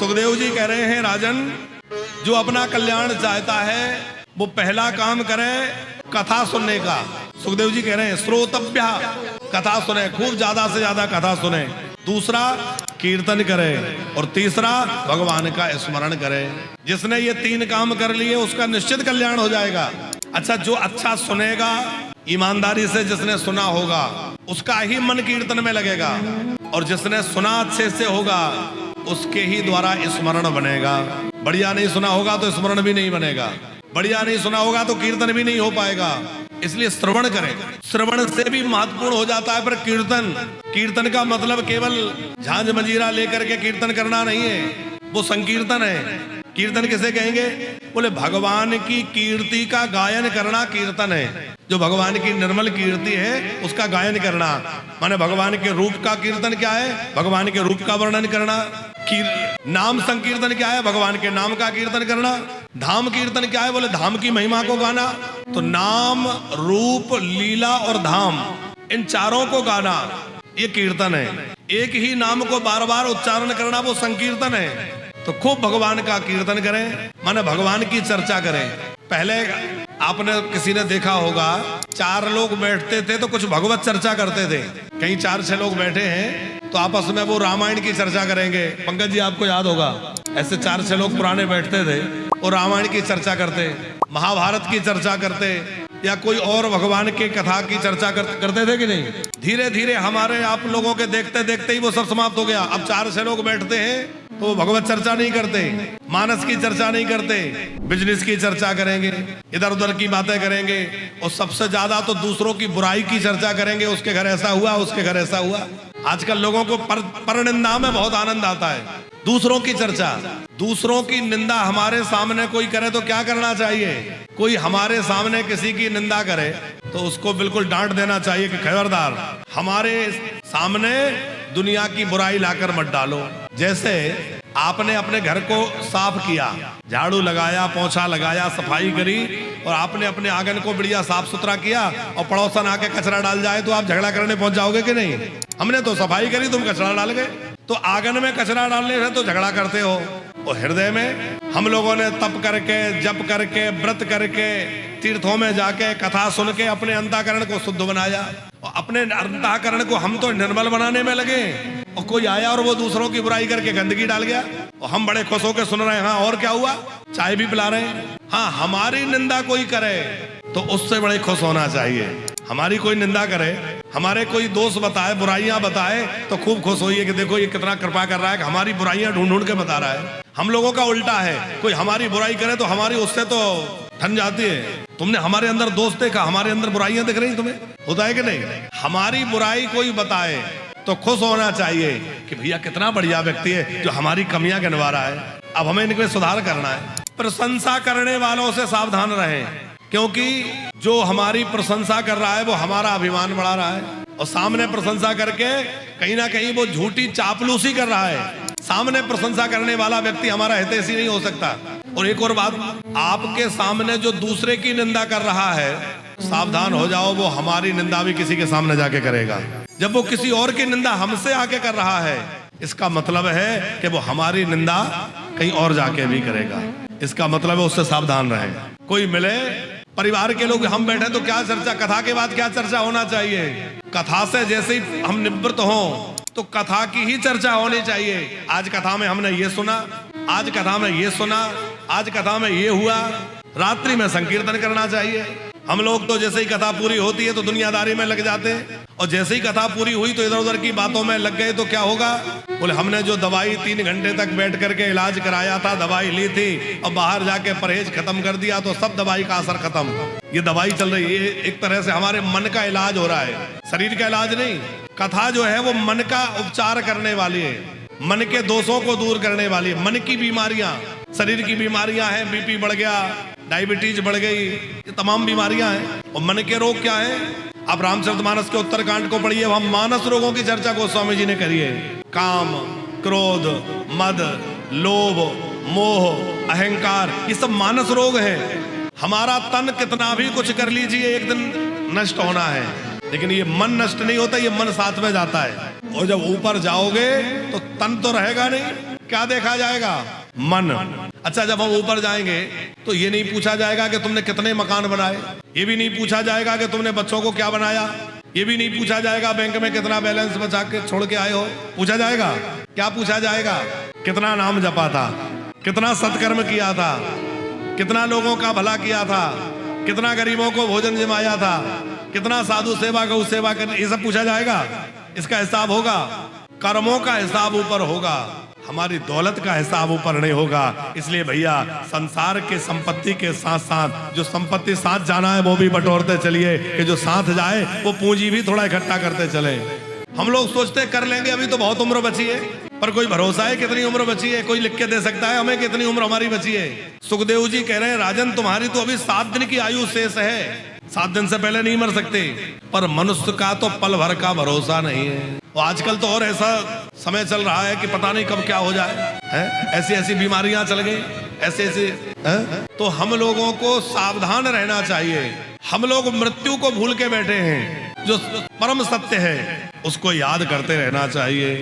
सुखदेव जी कह रहे हैं राजन, जो अपना कल्याण चाहता है वो पहला काम करे कथा सुनने का। सुखदेव जी कह रहे हैं श्रोतव्य, कथा सुने, खूब ज्यादा से ज्यादा कथा सुने। दूसरा कीर्तन करे और तीसरा भगवान का स्मरण करे। जिसने ये 3 काम कर लिए उसका निश्चित कल्याण हो जाएगा। अच्छा, जो अच्छा सुनेगा, ईमानदारी से जिसने सुना होगा उसका ही मन कीर्तन में लगेगा, और जिसने सुना अच्छे से होगा उसके ही द्वारा स्मरण बनेगा। बढ़िया नहीं सुना होगा तो स्मरण भी नहीं बनेगा, बढ़िया नहीं सुना होगा तो कीर्तन भी नहीं हो पाएगा। इसलिए श्रवण करें। श्रवण से भी महत्वपूर्ण हो जाता है पर कीर्तन। कीर्तन का मतलब केवल झांझ मंजीरा लेकर के कीर्तन करना नहीं है, वो संकीर्तन है। कीर्तन किसे कहेंगे? बोले भगवान की कीर्ति का गायन करना कीर्तन है। जो भगवान की निर्मल कीर्ति है उसका गायन करना, माने भगवान के रूप का कीर्तन क्या है? भगवान के रूप का वर्णन करना। नाम संकीर्तन क्या है? भगवान के नाम का कीर्तन करना। धाम कीर्तन क्या है? बोले धाम की महिमा को गाना। तो नाम, रूप, लीला और धाम, इन चारों को गाना ये कीर्तन है। एक ही नाम को बार बार उच्चारण करना वो संकीर्तन है। तो खूब भगवान का कीर्तन करें, माने भगवान की चर्चा करें। पहले आपने किसी ने देखा होगा 4 लोग बैठते थे तो कुछ भगवत चर्चा करते थे। कहीं 4-6 लोग बैठे हैं तो आपस में वो रामायण की चर्चा करेंगे। पंकज जी आपको याद होगा, ऐसे 4-6 लोग पुराने बैठते थे और रामायण की चर्चा करते, महाभारत की चर्चा करते, या कोई और भगवान के कथा की चर्चा करते थे कि नहीं? धीरे धीरे हमारे आप लोगों के देखते देखते ही वो सब समाप्त हो गया। अब 4-6 लोग बैठते हैं तो भगवत चर्चा नहीं करते, मानस की चर्चा नहीं करते, बिजनेस की चर्चा करेंगे, इधर उधर की बातें करेंगे, और सबसे ज्यादा तो दूसरों की बुराई की चर्चा करेंगे। उसके घर ऐसा हुआ, उसके घर ऐसा हुआ। आजकल लोगों को परनिंदा में बहुत आनंद आता है। दूसरों की चर्चा, दूसरों की निंदा हमारे सामने कोई करे तो क्या करना चाहिए? कोई हमारे सामने किसी की निंदा करे तो उसको बिल्कुल डांट देना चाहिए कि खबरदार, हमारे सामने दुनिया की बुराई लाकर मत डालो। जैसे आपने अपने घर को साफ किया, झाड़ू लगाया, पोंछा लगाया, सफाई करी, और आपने अपने आंगन को बढ़िया साफ सुथरा किया, और पड़ोसन आके कचरा डाल जाए तो आप झगड़ा करने पहुंच जाओगे कि नहीं? हमने तो सफाई करी, तुम कचरा डाल गए। तो आंगन में कचरा डालने से तो झगड़ा करते हो, और हृदय में हम लोगों ने तप करके, जप करके, व्रत करके, तीर्थों में जाके, कथा सुन के अपने अंतःकरण को शुद्ध बनाया, और अपने अंतःकरण को हम तो निर्मल बनाने में लगे, और कोई आया और वो दूसरों की बुराई करके गंदगी डाल गया, और हम बड़े खुश होकर सुन रहे हैं। हाँ, और क्या हुआ? चाय भी पिला रहे हैं। हाँ, हमारी निंदा कोई करे तो उससे बड़े खुश होना चाहिए। हमारी कोई निंदा करे, हमारे कोई दोस्त बताए, बुराइयां बताए, तो खूब खुश होइए कि देखो ये कितना कृपा कर रहा है कि हमारी बुराइयां ढूंढ ढूंढ के बता रहा है। हम लोगों का उल्टा है, कोई हमारी बुराई करे तो हमारी उससे तो ठन जाती है। तुमने हमारे अंदर दोस्त देखा, हमारे अंदर बुराइयां दिख रही तुम्हें? होता है कि नहीं? हमारी बुराई कोई बताए तो खुश होना चाहिए कि भैया कितना बढ़िया व्यक्ति है जो हमारी कमियां गिनवा रहा है, अब हमें इनमें सुधार करना है। प्रशंसा करने वालों से सावधान रहें, क्योंकि जो हमारी प्रशंसा कर रहा है वो हमारा अभिमान बढ़ा रहा है, और सामने प्रशंसा करके कहीं ना कहीं वो झूठी चापलूसी कर रहा है। सामने प्रशंसा करने वाला व्यक्ति हमारा हितैषी नहीं हो सकता। और एक और बात, आपके सामने जो दूसरे की निंदा कर रहा है, सावधान हो जाओ, वो हमारी निंदा भी किसी के सामने जाके करेगा। जब वो किसी और की निंदा हमसे आके कर रहा है, इसका मतलब है कि वो हमारी निंदा कहीं और जाके भी करेगा। इसका मतलब है उससे सावधान रहें। कोई मिले, परिवार के लोग हम बैठे तो क्या चर्चा, कथा के बाद क्या चर्चा होना चाहिए? कथा से जैसे ही हम निवृत्त हों तो कथा की ही चर्चा होनी चाहिए। आज कथा में हमने ये सुना, आज कथा में ये सुना, आज कथा में ये हुआ। रात्रि में संकीर्तन करना चाहिए। हम लोग तो जैसे ही कथा पूरी होती है तो दुनियादारी में लग जाते हैं, और जैसे ही कथा पूरी हुई तो इधर उधर की बातों में लग गए तो क्या होगा? बोले हमने जो दवाई 3 घंटे तक बैठ करके इलाज कराया था, दवाई ली थी, और बाहर जाके परहेज खत्म कर दिया तो सब दवाई का असर खत्म। ये दवाई चल रही है, एक तरह से हमारे मन का इलाज हो रहा है, शरीर का इलाज नहीं। कथा जो है वो मन का उपचार करने वाली है, मन के दोषों को दूर करने वाली है। मन की बीमारियां, शरीर की बीमारियां हैं, बीपी बढ़ गया, डायबिटीज बढ़ गई, ये तमाम बीमारियां हैं। और मन के रोग क्या है? आप रामचरितमानस के उत्तरकांड को पढ़िए, वहां मानस रोगों की चर्चा गोस्वामी जी ने करी है। काम, क्रोध, मद, लोभ, मोह, अहंकार, ये सब मानस रोग हैं। हमारा तन कितना भी कुछ कर लीजिए, एक दिन नष्ट होना है, लेकिन ये मन नष्ट नहीं होता, ये मन साथ में जाता है। और जब ऊपर जाओगे तो तन तो रहेगा नहीं, क्या देखा जाएगा? मन। अच्छा, जब हम ऊपर जाएंगे तो ये नहीं पूछा जाएगा कि तुमने कितने मकान बनाए, ये भी नहीं पूछा जाएगा कि तुमने बच्चों को क्या बनाया, ये भी नहीं पूछा जाएगा बैंक में कितना बैलेंस बचा के छोड़ के आए हो। पूछा जाएगा? क्या पूछा जाएगा? कितना नाम जपा था, कितना सत्कर्म किया था, कितना लोगों का भला किया था, कितना गरीबों को भोजन जमाया था, कितना साधु सेवा गौ सेवा कर, ये सब पूछा जाएगा। इसका हिसाब होगा। कर्मों का हिसाब ऊपर होगा, हमारी दौलत का हिसाब ऊपर नहीं होगा। इसलिए भैया संसार के संपत्ति के साथ साथ जो संपत्ति साथ जाना है वो भी बटोरते चलिए, कि जो साथ जाए वो पूंजी भी थोड़ा इकट्ठा करते चले। हम लोग सोचते कर लेंगे, अभी तो बहुत उम्र बची है, पर कोई भरोसा है कितनी उम्र बची है? कोई लिख के दे सकता है हमें कितनी उम्र हमारी बची है? सुखदेव जी कह रहे हैं राजन तुम्हारी तो अभी 7 दिन की आयु शेष है, 7 दिन से पहले नहीं मर सकते। पर मनुष्य का तो पल भर का भरोसा नहीं है। और आजकल तो और ऐसा समय चल रहा है कि पता नहीं कब क्या हो जाए, है? ऐसी ऐसी बीमारियां चल गई, ऐसे ऐसे है? तो हम लोगों को सावधान रहना चाहिए। हम लोग मृत्यु को भूल के बैठे हैं, जो परम सत्य है उसको याद करते रहना चाहिए।